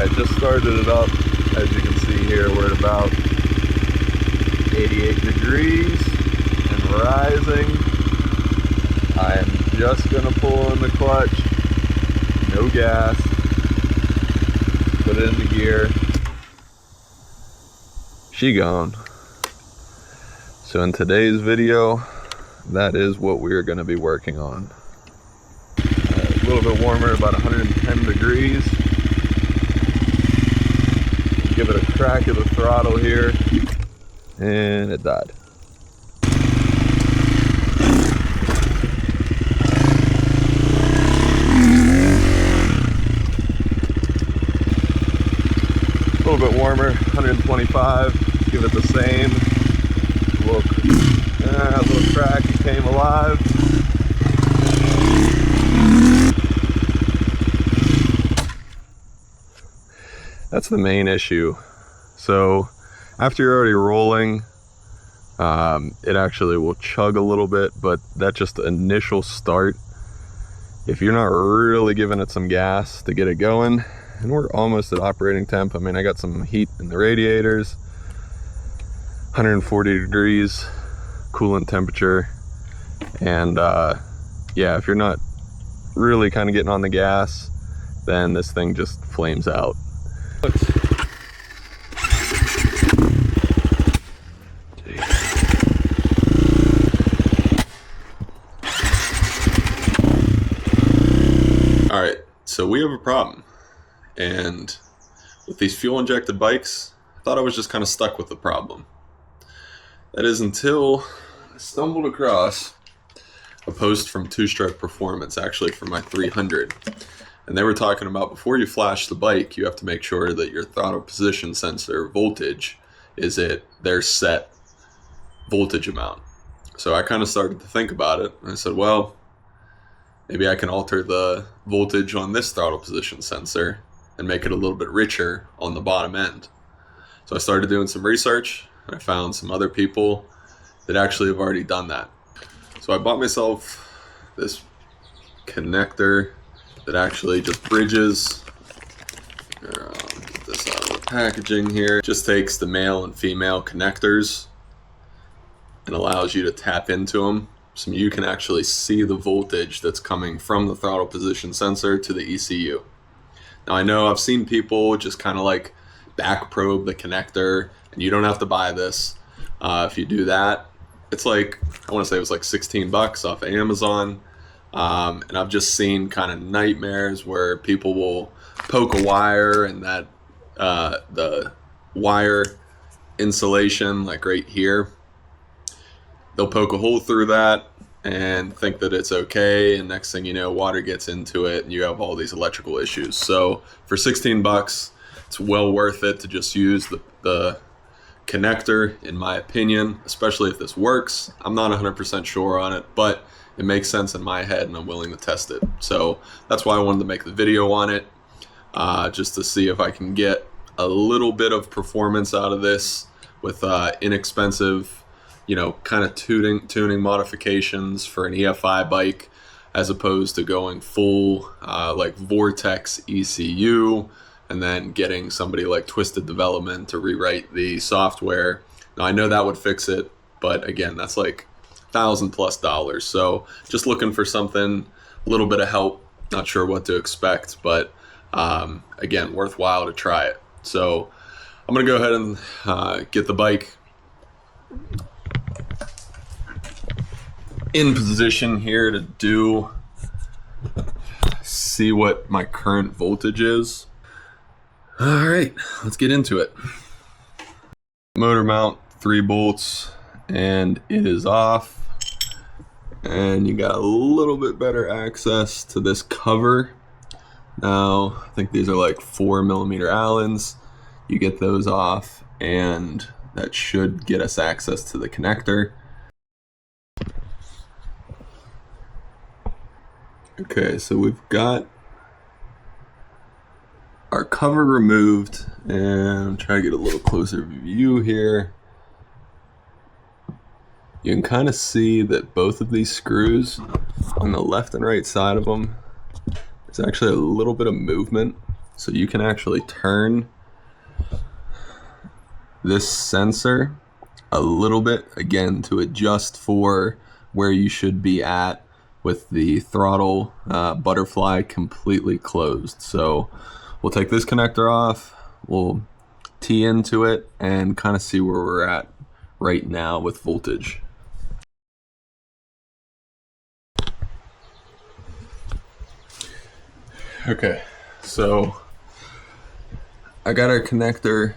Alright, just started it up. As you can see here, we're at about 88 degrees and rising. I am just gonna pull in the clutch, no gas, put it into gear. She gone. So in today's video, that is what we're gonna be working on. A little bit warmer, about 110 degrees. Give it a crack of the throttle here, and it died. A little bit warmer, 125. Give it the same. A little crack, it came alive. That's the main issue. So after you're already rolling, it actually will chug a little bit, but that's just the initial start. If you're not really giving it some gas to get it going, and we're almost at operating temp. I mean, I got some heat in the radiators, 140 degrees coolant temperature, and yeah, if you're not really kind of getting on the gas, then this thing just flames out. All right, so we have a problem, and with these fuel injected bikes, I thought I was just kind of stuck with the problem. That is until I stumbled across a post from Two Stroke Performance, actually for my 300. And they were talking about before you flash the bike, you have to make sure that your throttle position sensor voltage is at their set voltage amount. So I kind of started to think about it, and I said, well, maybe I can alter the voltage on this throttle position sensor and make it a little bit richer on the bottom end. So I started doing some research, and I found some other people that actually have already done that. So I bought myself this connector that actually just bridges. Here, I'll get this out of the packaging here. Just takes the male and female connectors and allows you to tap into them, so you can actually see the voltage that's coming from the throttle position sensor to the ECU. Now I know I've seen people just kind of like back probe the connector, and you don't have to buy this. If you do that, it's like, I want to say it was like 16 bucks off of Amazon. And I've just seen kind of nightmares where people will poke a wire, and that the wire insulation, like right here, they'll poke a hole through that and think that it's okay, and next thing you know, water gets into it and you have all these electrical issues. So for 16 bucks, it's well worth it to just use the connector, in my opinion, especially if this works. I'm not 100% sure on it, but it makes sense in my head and I'm willing to test it. So that's why I wanted to make the video on it, just to see if I can get a little bit of performance out of this with inexpensive, you know, kind of tuning modifications for an EFI bike, as opposed to going full like Vortex ECU and then getting somebody like Twisted Development to rewrite the software. Now I know that would fix it, but again, that's like $1,000+. So just looking for something, a little bit of help. Not sure what to expect, but again, worthwhile to try it. So I'm gonna go ahead and get the bike in position here to see what my current voltage is. All right, let's get into it. Motor mount, 3 bolts, and it is off. And you got a little bit better access to this cover. Now, I think these are like 4mm Allens. You get those off, and that should get us access to the connector. Okay, so we've got our cover removed, and try to get a little closer view here. You can kind of see that both of these screws on the left and right side of them, there's actually a little bit of movement. So you can actually turn this sensor a little bit, again, to adjust for where you should be at with the throttle butterfly completely closed. So we'll take this connector off, we'll tee into it, and kind of see where we're at right now with voltage. Okay, so I got our connector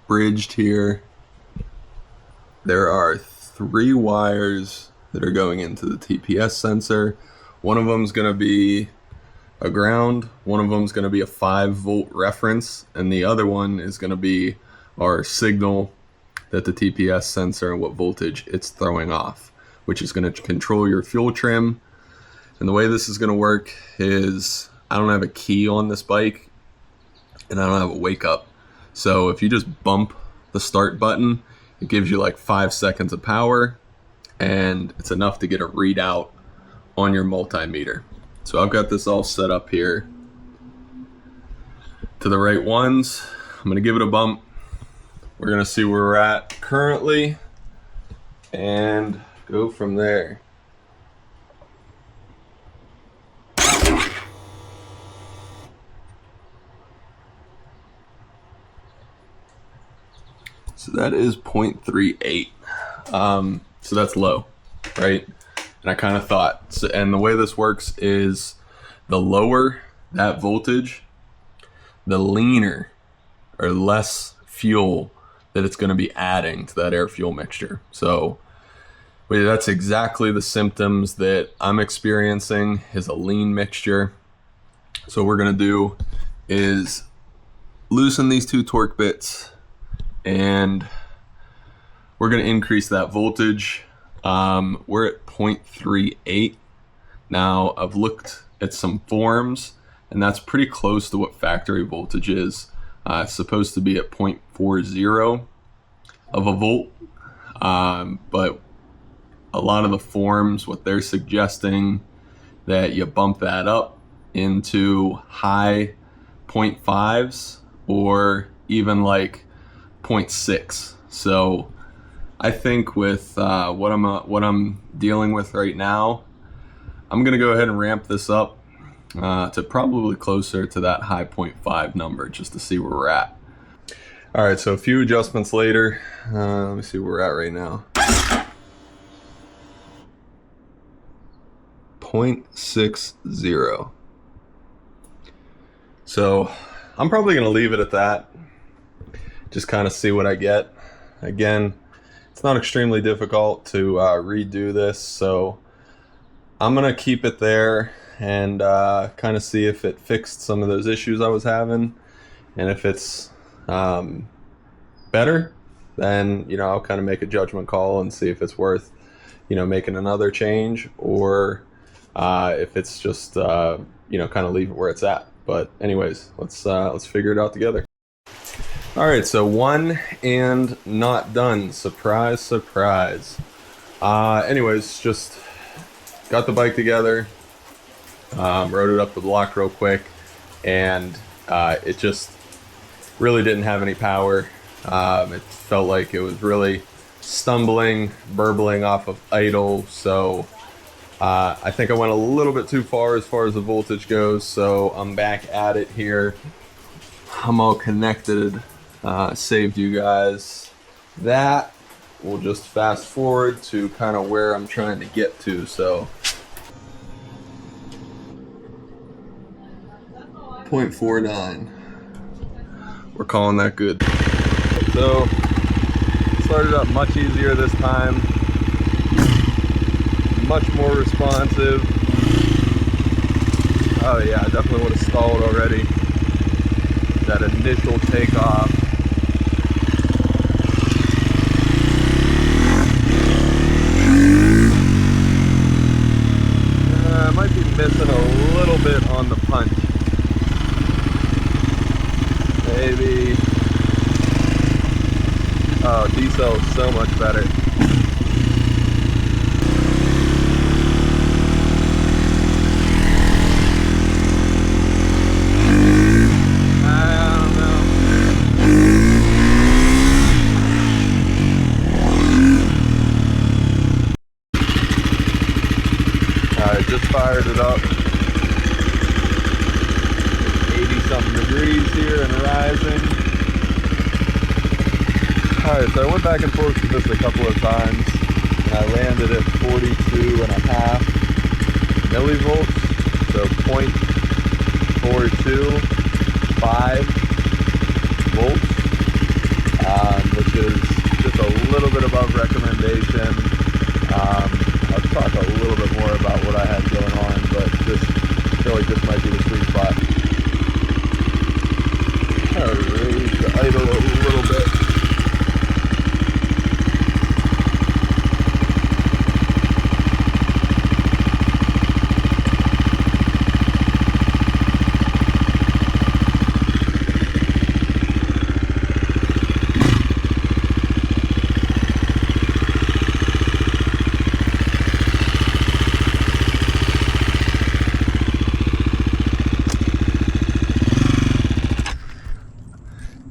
bridged here. There are 3 wires that are going into the TPS sensor. One of them is going to be a ground, one of them is going to be a 5-volt reference, and the other one is going to be our signal that the TPS sensor and what voltage it's throwing off, which is going to control your fuel trim. And the way this is going to work is I don't have a key on this bike and I don't have a wake up. So if you just bump the start button, it gives you like 5 seconds of power, and it's enough to get a readout on your multimeter. So I've got this all set up here to the right ones. I'm gonna give it a bump. We're gonna see where we're at currently and go from there. So that is 0.38. So that's low, right? And I kind of thought, so, and the way this works is the lower that voltage, the leaner or less fuel that it's going to be adding to that air fuel mixture. So that's exactly the symptoms that I'm experiencing, is a lean mixture. So what we're going to do is loosen these 2 torque bits, and we're going to increase that voltage. We're at 0.38. Now I've looked at some forms, and that's pretty close to what factory voltage is. It's supposed to be at 0.40 of a volt, but a lot of the forms, what they're suggesting, that you bump that up into high 0.5s or even like 0.6. So I think with what I'm dealing with right now, I'm gonna go ahead and ramp this up to probably closer to that high 0.5 number, just to see where we're at. All right, so a few adjustments later, let me see where we're at right now. 0.60. So I'm probably gonna leave it at that. Just kind of see what I get. Again, it's not extremely difficult to redo this, so I'm gonna keep it there and kind of see if it fixed some of those issues I was having, and if it's better, then I'll kind of make a judgment call and see if it's worth making another change, or if it's just kind of leave it where it's at. But anyways, let's figure it out together. All right, so one and not done. Surprise, surprise. Anyways, just got the bike together, rode it up the block real quick, and it just really didn't have any power. It felt like it was really stumbling, burbling off of idle. So I think I went a little bit too far as the voltage goes. So I'm back at it here. I'm all connected. Saved you guys that. We'll just fast forward to kind of where I'm trying to get to. So 0.49. We're calling that good. So started up much easier this time. Much more responsive. Oh yeah, I definitely would have stalled already. That initial takeoff. I might be missing a little bit on the punch. Maybe. Oh, decel is so much better. 80-something degrees here and rising. Alright, so I went back and forth with this a couple of times, and I landed at 42.5 millivolts, so 0.425 volts, which is just a little bit above recommendation. I'll talk a little bit more about what I had going on, but just feel like this might be the sweet spot. I'll raise the idle a little bit.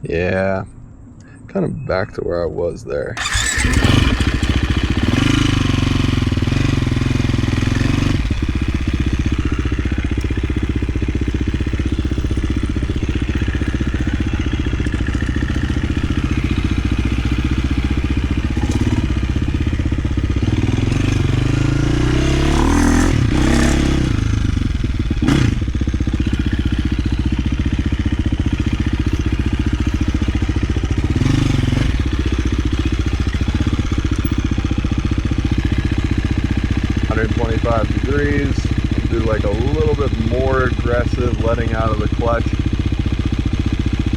Yeah, kind of back to where I was there. 125 degrees. Do like a little bit more aggressive letting out of the clutch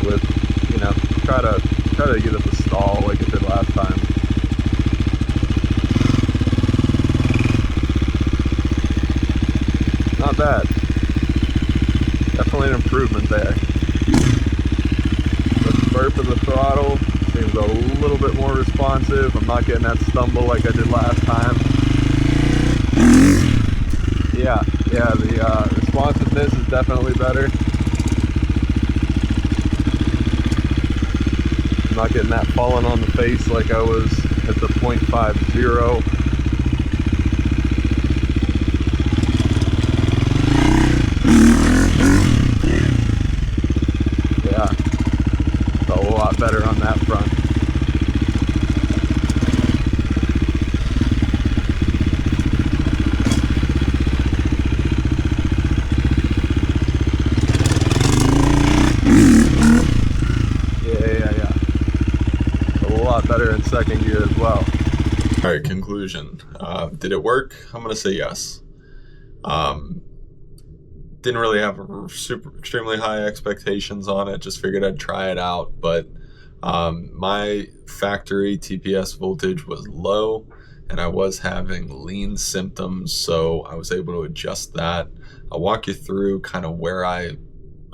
with, you know, try to get it to stall like it did last time. Not bad. Definitely an improvement there. The burp of the throttle seems a little bit more responsive. I'm not getting that stumble like I did last time. Yeah, the responsiveness is definitely better. I'm not getting that falling on the face like I was at the 0.50. Yeah, it's a lot better on that front. Better in second gear as well. All right, conclusion. Did it work? I'm gonna say yes. Didn't really have extremely high expectations on it. Just figured I'd try it out. But my factory TPS voltage was low, and I was having lean symptoms, so I was able to adjust that. I'll walk you through kind of where I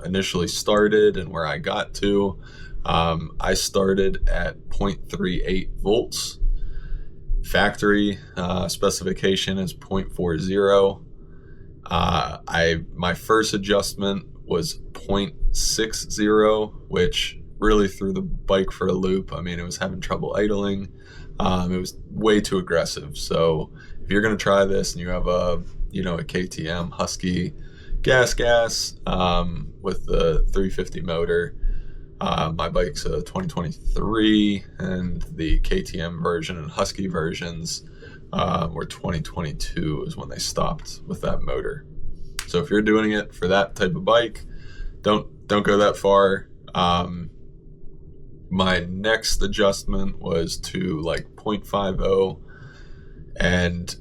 initially started and where I got to. I started at 0.38 volts. Factory specification is 0.40. My first adjustment was 0.60, which really threw the bike for a loop. I mean, it was having trouble idling. It was way too aggressive. So if you're going to try this and you have a KTM Husky GASGAS with the 350 motor, my bike's a 2023, and the KTM version and Husky versions were 2022 is when they stopped with that motor. So if you're doing it for that type of bike, don't go that far. My next adjustment was to like 0.50, and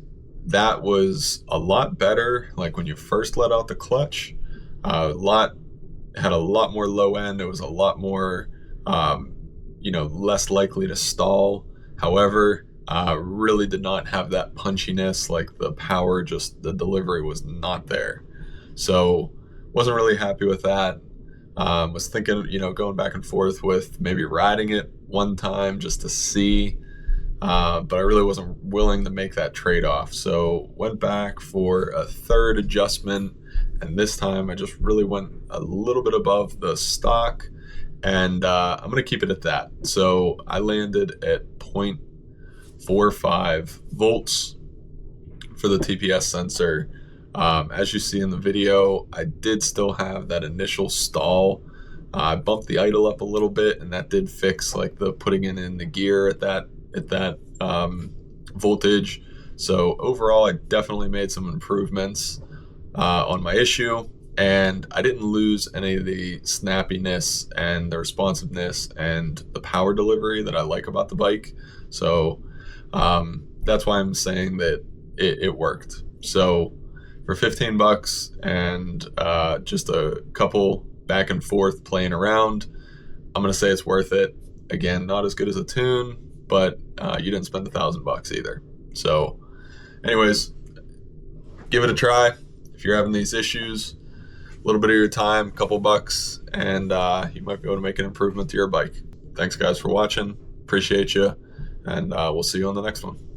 that was a lot better. Like when you first let out the clutch, had a lot more low end. It was a lot more, less likely to stall. However, really did not have that punchiness, like the power, just the delivery was not there. So wasn't really happy with that. Was thinking, going back and forth with maybe riding it one time just to see, but I really wasn't willing to make that trade-off. So went back for a third adjustment, and this time I just really went a little bit above the stock, and I'm going to keep it at that. So I landed at 0.45 volts for the TPS sensor, As you see in the video, I did still have that initial stall. I bumped the idle up a little bit, and that did fix like the putting it in the gear at that voltage. So overall, I definitely made some improvements on my issue, and I didn't lose any of the snappiness and the responsiveness and the power delivery that I like about the bike. So that's why I'm saying that it worked. So for 15 bucks and just a couple back and forth playing around, I'm gonna say it's worth it. Again, not as good as a tune, but you didn't spend $1,000 either. So anyways, give it a try. If you're having these issues, a little bit of your time, a couple bucks, and you might be able to make an improvement to your bike. Thanks guys for watching. Appreciate you, and we'll see you on the next one.